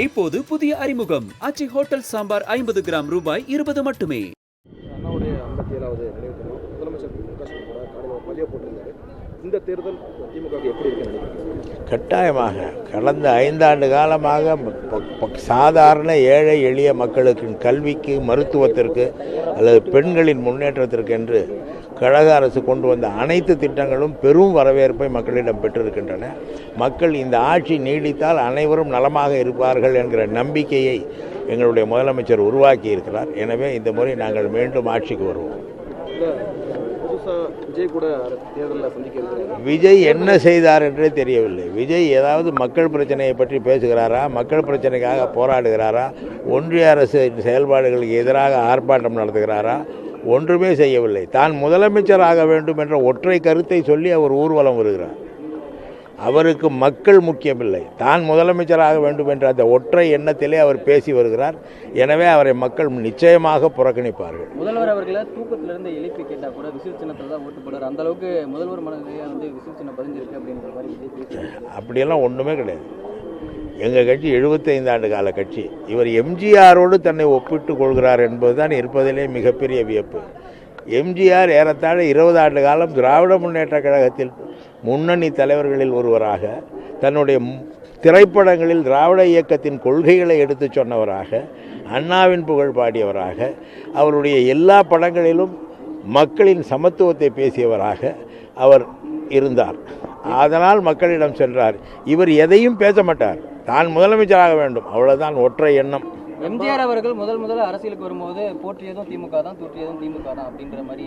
இப்போது புதிய அறிமுகம் ஆச்சி ஹோட்டல் சாம்பார் 50 கிராம் ரூபாய் 20 மட்டுமே. அண்ணாவுடைய 57வது நினைவு தினம் முதலமைச்சர் காலையில் பதிவு போட்டிருந்தாரு. இந்த தேர்தல் திமுகவுக்கு எப்படி இருக்குன்னு நினைக்கிறீங்க? கட்டாயமாக கடந்த 5 ஆண்டு காலமாக சாதாரண ஏழை எளிய மக்களுக்கு கல்விக்கு, மருத்துவத்திற்கு அல்லது பெண்களின் முன்னேற்றத்திற்கு என்று கழக அரசு கொண்டு வந்த அனைத்து திட்டங்களும் பெரும் வரவேற்பை மக்களிடம் பெற்றிருக்கின்றன. மக்கள் இந்த ஆட்சி நீடித்தால் அனைவரும் நலமாக இருப்பார்கள் என்கிற நம்பிக்கையை எங்களுடைய முதலமைச்சர் உருவாக்கி இருக்கிறார். எனவே இந்த முறை நாங்கள் மீண்டும் ஆட்சிக்கு வருவோம். விஜய் கூட தேர்தலில் சந்திக்க விஜய் என்ன செய்தார் என்றே தெரியவில்லை. விஜய் ஏதாவது மக்கள் பிரச்சனையை பற்றி பேசுகிறாரா? மக்கள் பிரச்சனைக்காக போராடுகிறாரா? ஒன்றிய அரசு செயல்பாடுகளுக்கு எதிராக ஆர்ப்பாட்டம் நடத்துகிறாரா? ஒன்றுமே செய்யவில்லை. தான் முதலமைச்சராக வேண்டும் என்ற ஒற்றை கருத்தை சொல்லி அவர் ஊர்வலம் வருகிறார். அவருக்கு மக்கள் முக்கியமில்லை, தான் முதலமைச்சராக வேண்டும் என்ற அந்த ஒற்றை எண்ணத்திலே அவர் பேசி வருகிறார். எனவே அவரை மக்கள் நிச்சயமாக புறக்கணிப்பார்கள். முதல்வர் அவர்களை தூக்கத்திலிருந்து எழுப்பி கேட்டால் கூட விசில் சின்னத்தில் தான் ஓட்டு போடுறார். அந்த அளவுக்கு முதல்வர் மனதிலே விசில் சின்னம் பதிஞ்சிருக்கு அப்படின்ற மாதிரி அப்படியெல்லாம் ஒன்றுமே கிடையாது. எங்கள் கட்சி 75 ஆண்டு கால கட்சி. இவர் எம்ஜிஆரோடு தன்னை ஒப்பிட்டு கொள்கிறார் என்பதுதான் இருப்பதிலே மிகப்பெரிய வியப்பு. எம்ஜிஆர் ஏறத்தாழ 20 ஆண்டு காலம் திராவிட முன்னேற்ற கழகத்தில் முன்னணி தலைவர்களில் ஒருவராக, தன்னுடைய திரைப்படங்களில் திராவிட இயக்கத்தின் கொள்கைகளை எடுத்து சொன்னவராக, அண்ணாவின் புகழ் பாடியவராக, அவருடைய எல்லா படங்களிலும் மக்களின் சமத்துவத்தை பேசியவராக அவர் இருந்தார். அதனால் மக்களிடம் சென்றார். இவர் எதையும் பேச மாட்டார், தான் முதலமைச்சராக வேண்டும், அவ்வளவுதான் ஒற்றை எண்ணம். எம்ஜிஆர் அவர்கள் முதல் அரசியலுக்கு வரும்போது போற்றியதும் திமுக தான், தூற்றியதும் திமுக தான் அப்படின்ற மாதிரி.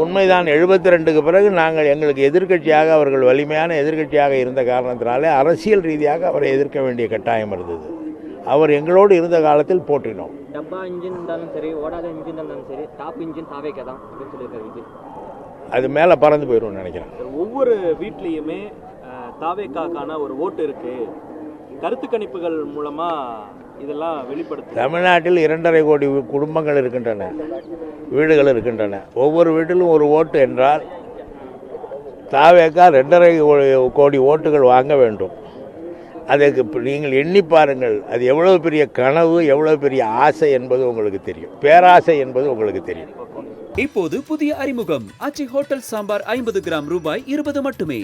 உண்மைதான். 72க்கு பிறகு நாங்கள் எங்களுக்கு எதிர்க்கட்சியாக, அவர்கள் வலிமையான எதிர்க்கட்சியாக இருந்த காரணத்தினாலே அரசியல் ரீதியாக அவரை எதிர்க்க வேண்டிய கட்டாயம் இருந்தது. அவர் எங்களோடு இருந்த காலத்தில் போற்றினோம். டப்பா இன்ஜின் இருந்தாலும் சரி, ஓடாத இன்ஜின் இருந்தாலும் சரி, டாப் இன்ஜின் தாவேக்கா தான் அப்படின்னு சொல்லியிருக்காரு விஜய். அது மேலே பறந்து போயிடும்னு நினைக்கிறேன். ஒவ்வொரு வீட்லேயுமே தாவேக்காக்கான ஒரு ஓட்டு இருக்கு. கருத்து கணிப்புகள் மூலமா இதெல்லாம் வெளிப்படுத்து. தமிழ்நாட்டில் 2.5 கோடி குடும்பங்கள் இருக்கின்றன, வீடுகள் இருக்கின்றன. ஒவ்வொரு வீட்டிலும் ஒரு ஓட்டு என்றால் தாவேக்கா 2.5 கோடி ஓட்டுகள் வாங்க வேண்டும். அதுக்கு நீங்கள் எண்ணி பாருங்கள், அது எவ்வளவு பெரிய கனவு, எவ்வளவு பெரிய ஆசை என்பது உங்களுக்கு தெரியும், பேராசை என்பது உங்களுக்கு தெரியும். இப்போது புதிய அறிமுகம் ஆச்சி ஹோட்டல் சாம்பார் 50 கிராம் ரூபாய் 20 மட்டுமே.